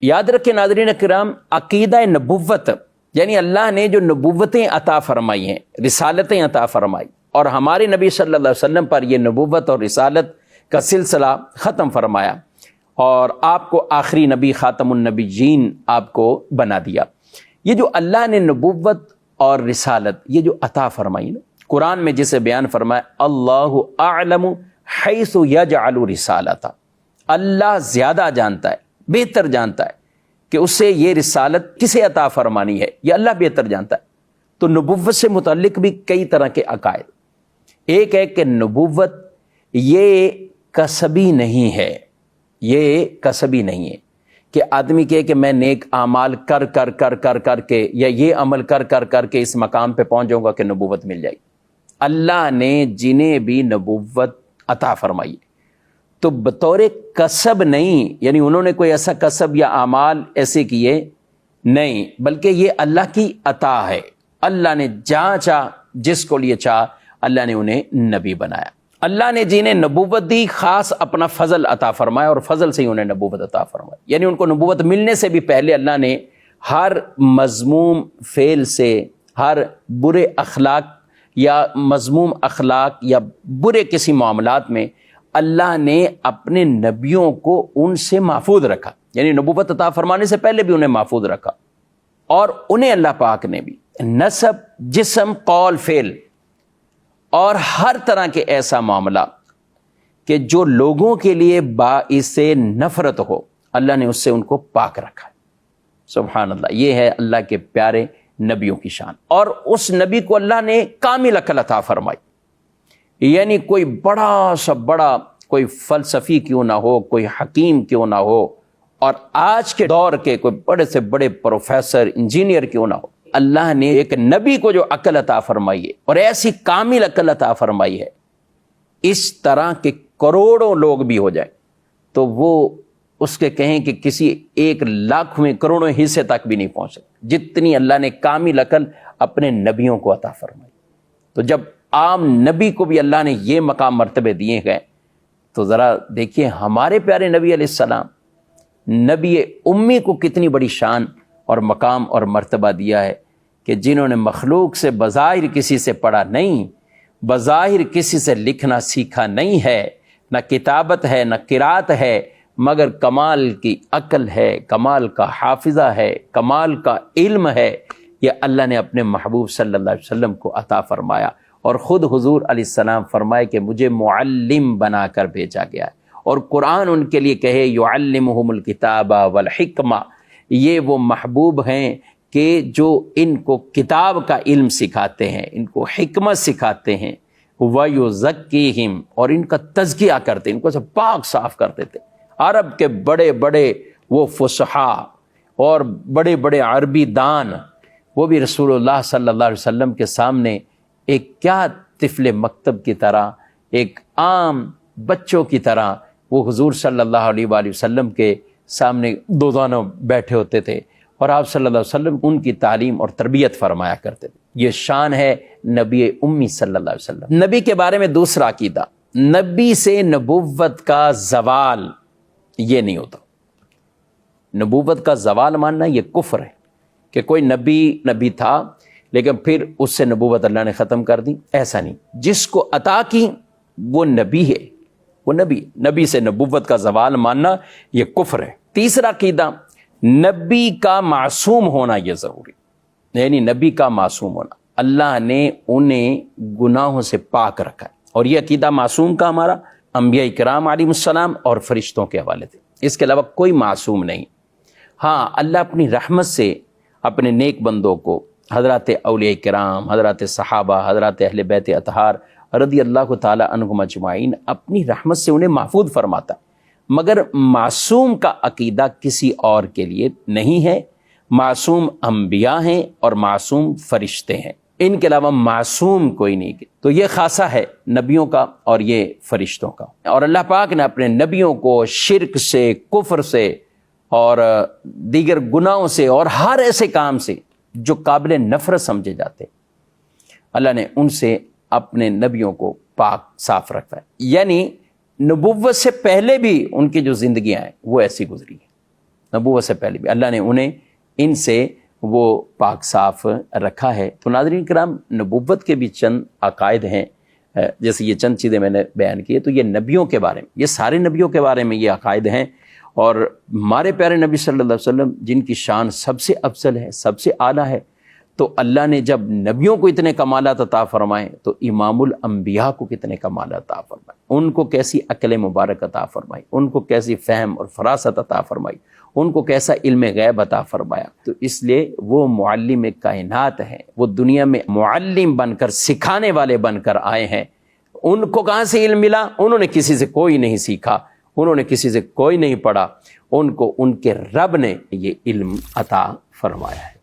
یاد رکھیں ناظرین کرام، عقیدہ نبوت یعنی اللہ نے جو نبوتیں عطا فرمائی ہیں، رسالتیں عطا فرمائی، اور ہمارے نبی صلی اللہ علیہ وسلم پر یہ نبوت اور رسالت کا سلسلہ ختم فرمایا اور آپ کو آخری نبی خاتم النبیین آپ کو بنا دیا۔ یہ جو اللہ نے نبوت اور رسالت یہ جو عطا فرمائی نا، قرآن میں جسے بیان فرمایا اللہ اعلم حیث یجعل رسالتہ، اللہ زیادہ جانتا ہے، بہتر جانتا ہے کہ اسے یہ رسالت کسے عطا فرمانی ہے، یہ اللہ بہتر جانتا ہے۔ تو نبوت سے متعلق بھی کئی طرح کے عقائد، ایک ہے کہ نبوت یہ کسبی نہیں ہے، یہ کسبی نہیں ہے کہ آدمی کہے کہ میں نیک اعمال کر کے یا یہ عمل کر کے اس مقام پہ پہنچ جاؤں گا کہ نبوت مل جائے گی۔ اللہ نے جنہیں بھی نبوت عطا فرمائی تو بطور کسب نہیں، یعنی انہوں نے کوئی ایسا کسب یا اعمال ایسے کیے نہیں، بلکہ یہ اللہ کی عطا ہے۔ اللہ نے جہاں چاہ، جس کو لیے چاہ، اللہ نے انہیں نبی بنایا۔ اللہ نے جنہیں نبوت دی خاص اپنا فضل عطا فرمایا، اور فضل سے ہی انہیں نبوت عطا فرمائی، یعنی ان کو نبوت ملنے سے بھی پہلے اللہ نے ہر مذموم فعل سے، ہر برے اخلاق یا مذموم اخلاق یا برے کسی معاملات میں اللہ نے اپنے نبیوں کو ان سے محفوظ رکھا، یعنی نبوت عطا فرمانے سے پہلے بھی انہیں محفوظ رکھا، اور انہیں اللہ پاک نے بھی نسب، جسم، قول، فعل اور ہر طرح کے ایسا معاملہ کہ جو لوگوں کے لیے باعث نفرت ہو، اللہ نے اس سے ان کو پاک رکھا۔ سبحان اللہ، یہ ہے اللہ کے پیارے نبیوں کی شان۔ اور اس نبی کو اللہ نے کامل عقل عطا فرمائی، یعنی کوئی بڑا سا بڑا کوئی فلسفی کیوں نہ ہو، کوئی حکیم کیوں نہ ہو، اور آج کے دور کے کوئی بڑے سے بڑے پروفیسر، انجینئر کیوں نہ ہو، اللہ نے ایک نبی کو جو عقل عطا فرمائی ہے اور ایسی کامل عقل عطا فرمائی ہے، اس طرح کے کروڑوں لوگ بھی ہو جائیں تو وہ اس کے کہیں کہ کسی 1,00,000 میں کروڑوں حصے تک بھی نہیں پہنچ سکتے، جتنی اللہ نے کامل عقل اپنے نبیوں کو عطا فرمائی۔ تو جب عام نبی کو بھی اللہ نے یہ مقام مرتبے دیے گئے تو ذرا دیکھیے ہمارے پیارے نبی علیہ السلام، نبی امی کو کتنی بڑی شان اور مقام اور مرتبہ دیا ہے کہ جنہوں نے مخلوق سے بظاہر کسی سے پڑھا نہیں، بظاہر کسی سے لکھنا سیکھا نہیں ہے، نہ کتابت ہے نہ قرات ہے، مگر کمال کی عقل ہے، کمال کا حافظہ ہے، کمال کا علم ہے، یہ اللہ نے اپنے محبوب صلی اللہ علیہ وسلم کو عطا فرمایا۔ اور خود حضور علیہ السلام فرمائے کہ مجھے معلم بنا کر بھیجا گیا ہے، اور قرآن ان کے لیے کہے یعلمہم الکتاب والحکمہ، یہ وہ محبوب ہیں کہ جو ان کو کتاب کا علم سکھاتے ہیں، ان کو حکمت سکھاتے ہیں، وَيُزَكِّيهِمْ، اور ان کا تزکیہ کرتے ہیں، ان کو سب پاک صاف کرتے تھے۔ عرب کے بڑے بڑے وہ فصحاء اور بڑے بڑے عربی دان، وہ بھی رسول اللہ صلی اللہ علیہ وسلم کے سامنے ایک کیا طفل مکتب کی طرح، ایک عام بچوں کی طرح وہ حضور صلی اللہ علیہ وآلہ وسلم کے سامنے روزانہ بیٹھے ہوتے تھے، اور آپ صلی اللہ علیہ وسلم ان کی تعلیم اور تربیت فرمایا کرتے تھے۔ یہ شان ہے نبی امی صلی اللہ علیہ وسلم۔ نبی کے بارے میں دوسرا عقیدہ، نبی سے نبوت کا زوال یہ نہیں ہوتا۔ نبوت کا زوال ماننا یہ کفر ہے کہ کوئی نبی تھا لیکن پھر اس سے نبوت اللہ نے ختم کر دی، ایسا نہیں۔ جس کو عطا کی وہ نبی ہے، وہ نبی سے نبوت کا زوال ماننا یہ کفر ہے۔ تیسرا عقیدہ، نبی کا معصوم ہونا یہ ضروری، یعنی نبی کا معصوم ہونا، اللہ نے انہیں گناہوں سے پاک رکھا ہے، اور یہ عقیدہ معصوم کا ہمارا انبیاء کرام علیہ السلام اور فرشتوں کے حوالے تھے، اس کے علاوہ کوئی معصوم نہیں۔ ہاں، اللہ اپنی رحمت سے اپنے نیک بندوں کو، حضرات اولیاء کرام، حضرات صحابہ، حضرات اہل بیت اطہار رضی اللہ تعالی عنہم اجمعین، اپنی رحمت سے انہیں محفوظ فرماتا، مگر معصوم کا عقیدہ کسی اور کے لیے نہیں ہے۔ معصوم انبیاء ہیں اور معصوم فرشتے ہیں، ان کے علاوہ معصوم کوئی نہیں۔ تو یہ خاصہ ہے نبیوں کا اور یہ فرشتوں کا، اور اللہ پاک نے اپنے نبیوں کو شرک سے، کفر سے اور دیگر گناہوں سے اور ہر ایسے کام سے جو قابل نفرت سمجھے جاتے، اللہ نے ان سے اپنے نبیوں کو پاک صاف رکھا ہے۔ یعنی نبوت سے پہلے بھی ان کی جو زندگیاں ہیں وہ ایسی گزری ہیں، نبوت سے پہلے بھی اللہ نے انہیں ان سے وہ پاک صاف رکھا ہے۔ تو ناظرین کرام، نبوت کے بھی چند عقائد ہیں، جیسے یہ چند چیزیں میں نے بیان کی، تو یہ نبیوں کے بارے میں، یہ سارے نبیوں کے بارے میں یہ عقائد ہیں، اور ہمارے پیارے نبی صلی اللہ علیہ وسلم جن کی شان سب سے افضل ہے، سب سے اعلیٰ ہے، تو اللہ نے جب نبیوں کو اتنے کمالات عطا فرمائے تو امام الانبیاء کو کتنے کمالات عطا فرمائے، ان کو کیسی عقل مبارک عطا فرمائی، ان کو کیسی فہم اور فراست عطا فرمائی، ان کو کیسا علم غیب عطا فرمایا۔ تو اس لیے وہ معلم کائنات ہیں، وہ دنیا میں معلم بن کر، سکھانے والے بن کر آئے ہیں۔ ان کو کہاں سے علم ملا؟ انہوں نے کسی سے کوئی نہیں سیکھا، انہوں نے کسی سے کوئی نہیں پڑھا، ان کو ان کے رب نے یہ علم عطا فرمایا ہے۔